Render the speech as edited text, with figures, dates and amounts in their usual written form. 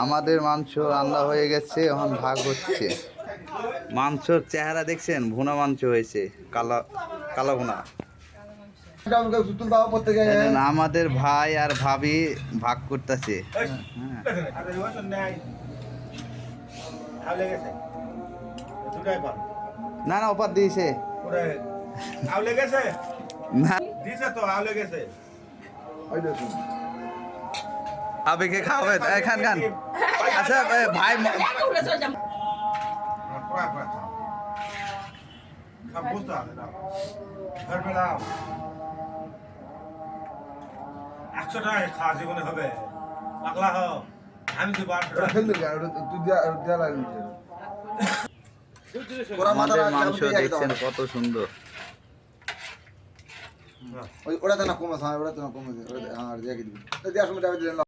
আমাদের মাংস রান্না হয়ে গেছে, এখন ভাগ হচ্ছে। মাংসর চেহারা দেখছেন, ভুনা মাংস হয়েছে, কালো কালো ভুনা। আমাদের ভাই আর ভাবি ভাগ করতেছে। না না, ওপার দিয়েছে না, আবেগে খাওয়াবে খান খান। আচ্ছা ভাই, খাওয়া জীবনে হবে পাগলা হ আমি তো আমাদের মাংস দেখছেন কত সুন্দর। ওটা তো না কমে ওটা তো না কমে আর দিয়ে দিবি